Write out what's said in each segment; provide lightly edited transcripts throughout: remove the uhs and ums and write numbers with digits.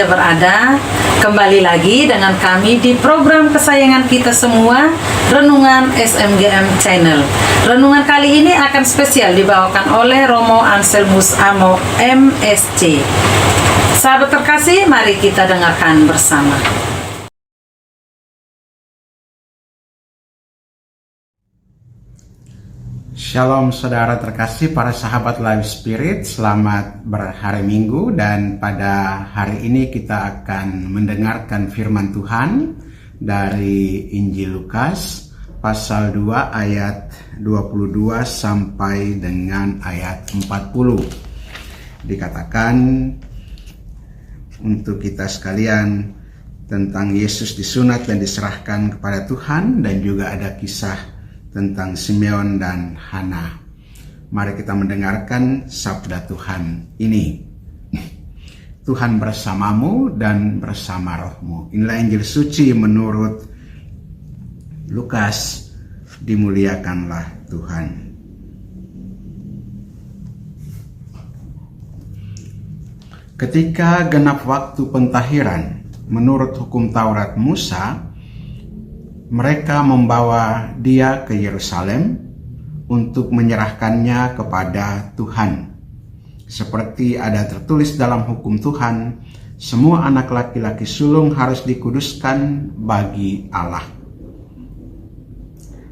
saja berada, kembali lagi dengan kami di program kesayangan kita semua, Renungan SMGM Channel. Renungan kali ini akan spesial dibawakan oleh Romo Anselmus Amo MSC. Sahabat terkasih, mari kita dengarkan bersama. Shalom saudara terkasih, para sahabat Live Spirit, selamat berhari Minggu, dan pada hari ini kita akan mendengarkan firman Tuhan dari Injil Lukas pasal 2 ayat 22 sampai dengan ayat 40. Dikatakan untuk kita sekalian tentang Yesus disunat dan diserahkan kepada Tuhan, dan juga ada kisah tentang Simeon dan Hana. Mari kita mendengarkan sabda Tuhan ini. Tuhan bersamamu dan bersama rohmu. Inilah Injil suci menurut Lukas. Dimuliakanlah Tuhan. Ketika genap waktu pentahiran menurut hukum Taurat Musa, mereka membawa dia ke Yerusalem untuk menyerahkannya kepada Tuhan. Seperti ada tertulis dalam hukum Tuhan, semua anak laki-laki sulung harus dikuduskan bagi Allah.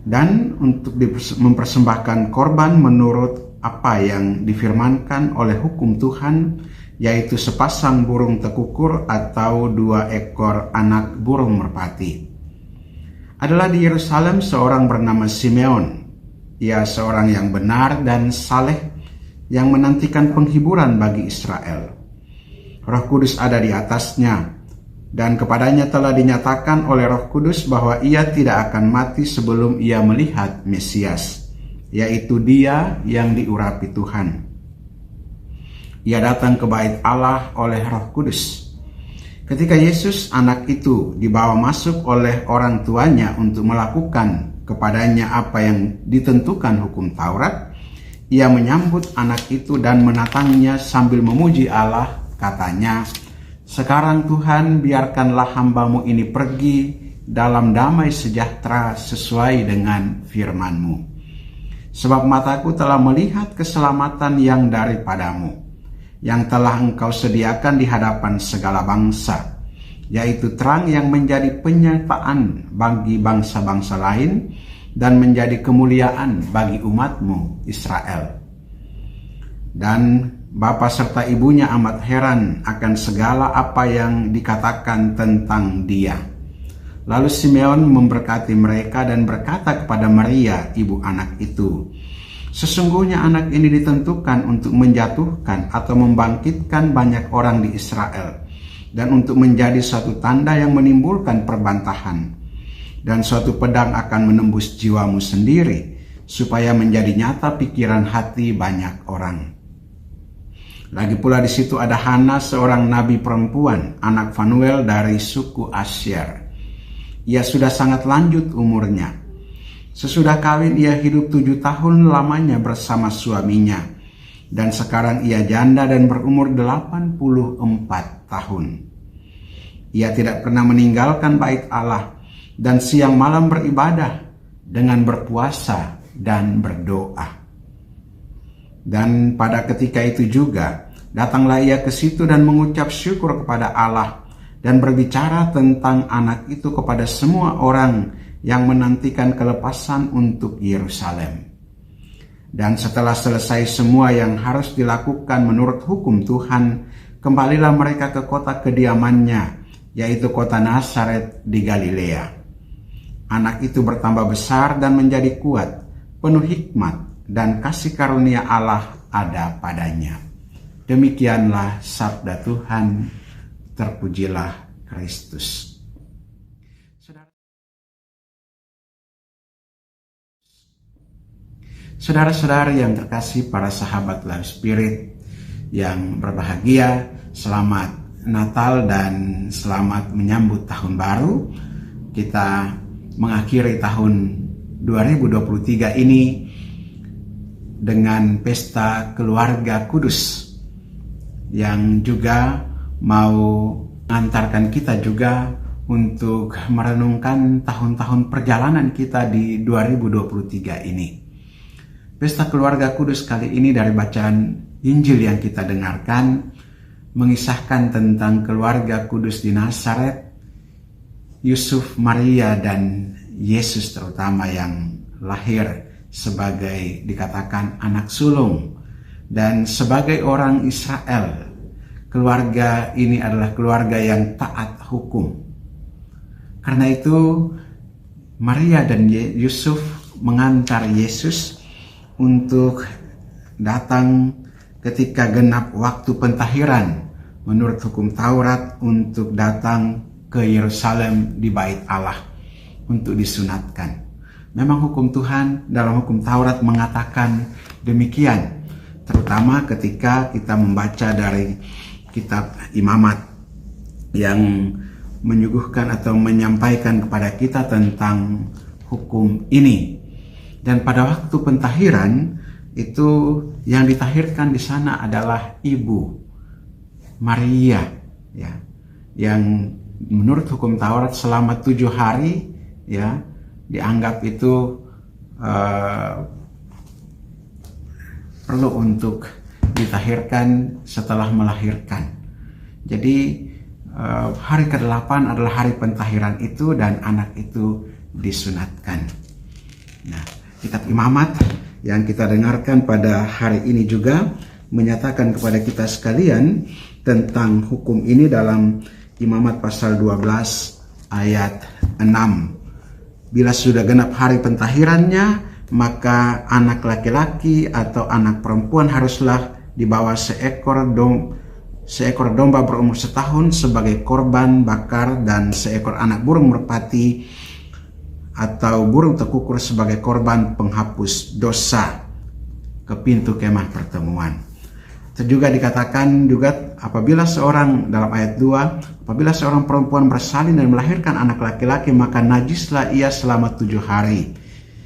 Dan untuk mempersembahkan korban menurut apa yang difirmankan oleh hukum Tuhan, yaitu sepasang burung tekukur atau 2 ekor anak burung merpati. Adalah di Yerusalem seorang bernama Simeon. Ia seorang yang benar dan saleh yang menantikan penghiburan bagi Israel. Roh Kudus ada di atasnya, dan kepadanya telah dinyatakan oleh Roh Kudus bahwa ia tidak akan mati sebelum ia melihat Mesias, yaitu Dia yang diurapi Tuhan. Ia datang ke bait Allah oleh Roh Kudus. Ketika Yesus, anak itu, dibawa masuk oleh orang tuanya untuk melakukan kepadanya apa yang ditentukan hukum Taurat, ia menyambut anak itu dan menatangnya sambil memuji Allah. Katanya, "Sekarang Tuhan, biarkanlah hambamu ini pergi dalam damai sejahtera sesuai dengan firman-Mu. Sebab mataku telah melihat keselamatan yang daripadamu, yang telah Engkau sediakan di hadapan segala bangsa, yaitu terang yang menjadi penyertaan bagi bangsa-bangsa lain dan menjadi kemuliaan bagi umat-Mu Israel." Dan bapa serta ibunya amat heran akan segala apa yang dikatakan tentang dia. Lalu Simeon memberkati mereka dan berkata kepada Maria, ibu anak itu, "Sesungguhnya anak ini ditentukan untuk menjatuhkan atau membangkitkan banyak orang di Israel, dan untuk menjadi suatu tanda yang menimbulkan perbantahan. Dan suatu pedang akan menembus jiwamu sendiri, supaya menjadi nyata pikiran hati banyak orang." Lagi pula di situ ada Hana, seorang nabi perempuan, anak Fanuel dari suku Asyer. Ia sudah sangat lanjut umurnya. Sesudah kawin ia hidup 7 tahun lamanya bersama suaminya, dan sekarang ia janda dan berumur 84 tahun. Ia tidak pernah meninggalkan bait Allah, dan siang malam beribadah dengan berpuasa dan berdoa. Dan pada ketika itu juga datanglah ia ke situ dan mengucap syukur kepada Allah, dan berbicara tentang anak itu kepada semua orang yang menantikan kelepasan untuk Yerusalem. Dan setelah selesai semua yang harus dilakukan menurut hukum Tuhan, kembalilah mereka ke kota kediamannya, yaitu kota Nazaret di Galilea. Anak itu bertambah besar dan menjadi kuat, penuh hikmat, dan kasih karunia Allah ada padanya. Demikianlah sabda Tuhan. Terpujilah Kristus. Saudara-saudari yang terkasih, para sahabat Live Spirit yang berbahagia, selamat Natal dan selamat menyambut tahun baru. Kita mengakhiri tahun 2023 ini dengan pesta keluarga kudus yang juga mau mengantarkan kita juga untuk merenungkan tahun-tahun perjalanan kita di 2023 ini. Pesta Keluarga Kudus kali ini dari bacaan Injil yang kita dengarkan mengisahkan tentang keluarga kudus di Nazaret, Yusuf, Maria, dan Yesus terutama yang lahir sebagai dikatakan anak sulung. Dan sebagai orang Israel, keluarga ini adalah keluarga yang taat hukum. Karena itu Maria dan Yusuf mengantar Yesus untuk datang ketika genap waktu pentahiran menurut hukum Taurat untuk datang ke Yerusalem di Bait Allah untuk disunatkan. Memang hukum Tuhan dalam hukum Taurat mengatakan demikian. Terutama ketika kita membaca dari kitab Imamat yang menyuguhkan atau menyampaikan kepada kita tentang hukum ini. Dan pada waktu pentahiran itu yang ditahirkan di sana adalah ibu Maria, ya, yang menurut hukum Taurat selama 7 hari, ya, dianggap itu perlu untuk ditahirkan setelah melahirkan. Jadi hari ke-8 adalah hari pentahiran itu dan anak itu disunatkan. Nah, kitab Imamat yang kita dengarkan pada hari ini juga menyatakan kepada kita sekalian tentang hukum ini dalam Imamat pasal 12 ayat 6. Bila sudah genap hari pentahirannya, maka anak laki-laki atau anak perempuan haruslah dibawa seekor domba berumur setahun sebagai korban bakar dan seekor anak burung merpati atau burung tekukur sebagai korban penghapus dosa ke pintu kemah pertemuan. Itu juga dikatakan juga apabila seorang, dalam ayat 2, apabila seorang perempuan bersalin dan melahirkan anak laki-laki, maka najislah ia selama 7 hari.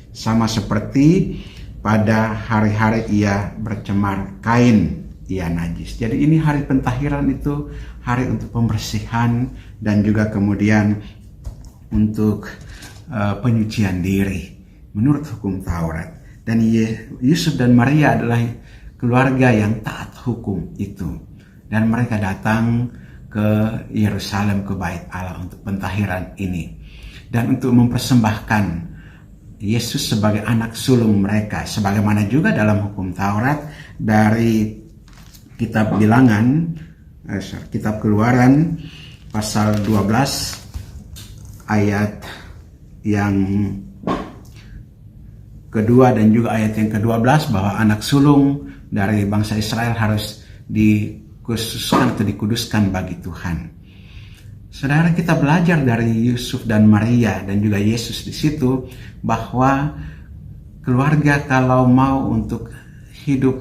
Sama seperti pada hari-hari ia bercemar kain, ia najis. Jadi ini hari pentahiran itu hari untuk pembersihan dan juga kemudian untuk penyucian diri menurut hukum Taurat. Dan Yusuf dan Maria adalah keluarga yang taat hukum itu. Dan mereka datang ke Yerusalem, ke Bait Allah untuk pentahiran ini. Dan untuk mempersembahkan Yesus sebagai anak sulung mereka, sebagaimana juga dalam hukum Taurat dari kitab Bilangan, kitab Keluaran pasal 12 ayat yang kedua dan juga ayat yang ke-12 bahwa anak sulung dari bangsa Israel harus dikhususkan atau dikuduskan bagi Tuhan. Saudara, kita belajar dari Yusuf dan Maria dan juga Yesus di situ bahwa keluarga kalau mau untuk hidup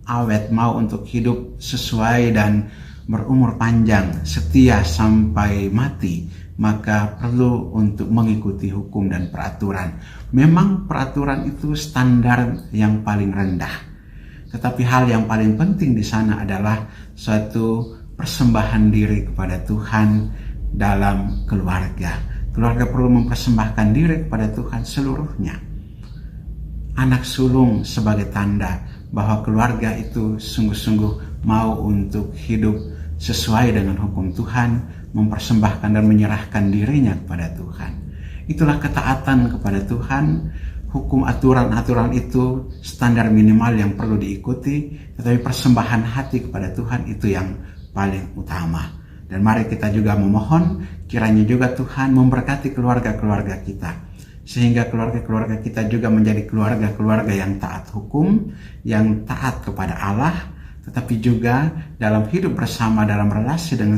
awet, mau untuk hidup sesuai dan berumur panjang, setia sampai mati, maka perlu untuk mengikuti hukum dan peraturan. Memang peraturan itu standar yang paling rendah, tetapi hal yang paling penting di sana adalah suatu persembahan diri kepada Tuhan dalam keluarga. Keluarga perlu mempersembahkan diri kepada Tuhan seluruhnya. Anak sulung sebagai tanda bahwa keluarga itu sungguh-sungguh mau untuk hidup sesuai dengan hukum Tuhan, mempersembahkan dan menyerahkan dirinya kepada Tuhan. Itulah ketaatan kepada Tuhan. Hukum aturan-aturan itu standar minimal yang perlu diikuti, tetapi persembahan hati kepada Tuhan itu yang paling utama. Dan mari kita juga memohon kiranya juga Tuhan memberkati keluarga-keluarga kita, sehingga keluarga-keluarga kita juga menjadi keluarga-keluarga yang taat hukum, yang taat kepada Allah, tetapi juga dalam hidup bersama, dalam relasi dengan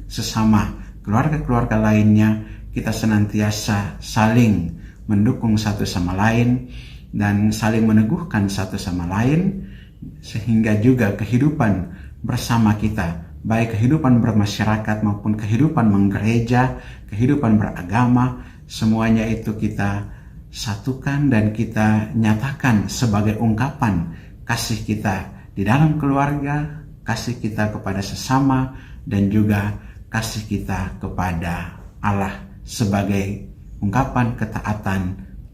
sesama keluarga-keluarga lainnya, kita senantiasa saling mendukung satu sama lain dan saling meneguhkan satu sama lain, sehingga juga kehidupan bersama kita, baik kehidupan bermasyarakat maupun kehidupan menggereja, kehidupan beragama, semuanya itu kita satukan dan kita nyatakan sebagai ungkapan kasih kita di dalam keluarga, kasih kita kepada sesama, dan juga kasih kita kepada Allah sebagai ungkapan ketaatan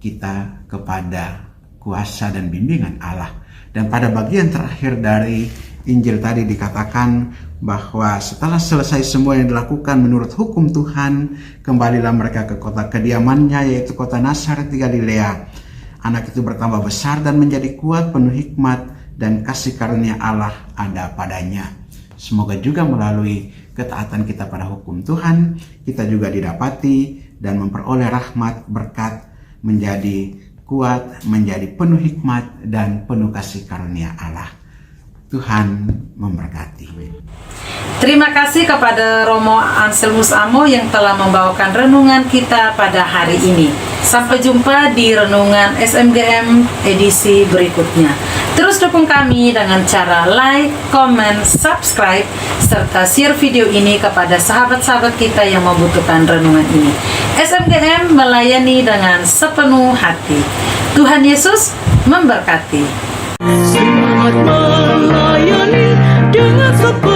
kita kepada kuasa dan bimbingan Allah. Dan pada bagian terakhir dari Injil tadi dikatakan bahwa setelah selesai semua yang dilakukan menurut hukum Tuhan, kembalilah mereka ke kota kediamannya, yaitu kota Nazaret di Galilea. Anak itu bertambah besar dan menjadi kuat, penuh hikmat, dan kasih karunia Allah ada padanya. Semoga juga melalui ketaatan kita pada hukum Tuhan, kita juga didapati dan memperoleh rahmat, berkat, menjadi kuat, menjadi penuh hikmat, dan penuh kasih karunia Allah. Tuhan memberkati. Terima kasih kepada Romo Anselmus Amo yang telah membawakan renungan kita pada hari ini. Sampai jumpa di renungan SMGM edisi berikutnya. Terus dukung kami dengan cara like, comment, subscribe, serta share video ini kepada sahabat-sahabat kita yang membutuhkan renungan ini. SMGM melayani dengan sepenuh hati. Tuhan Yesus memberkati. Semangat melayani dengan sepenuh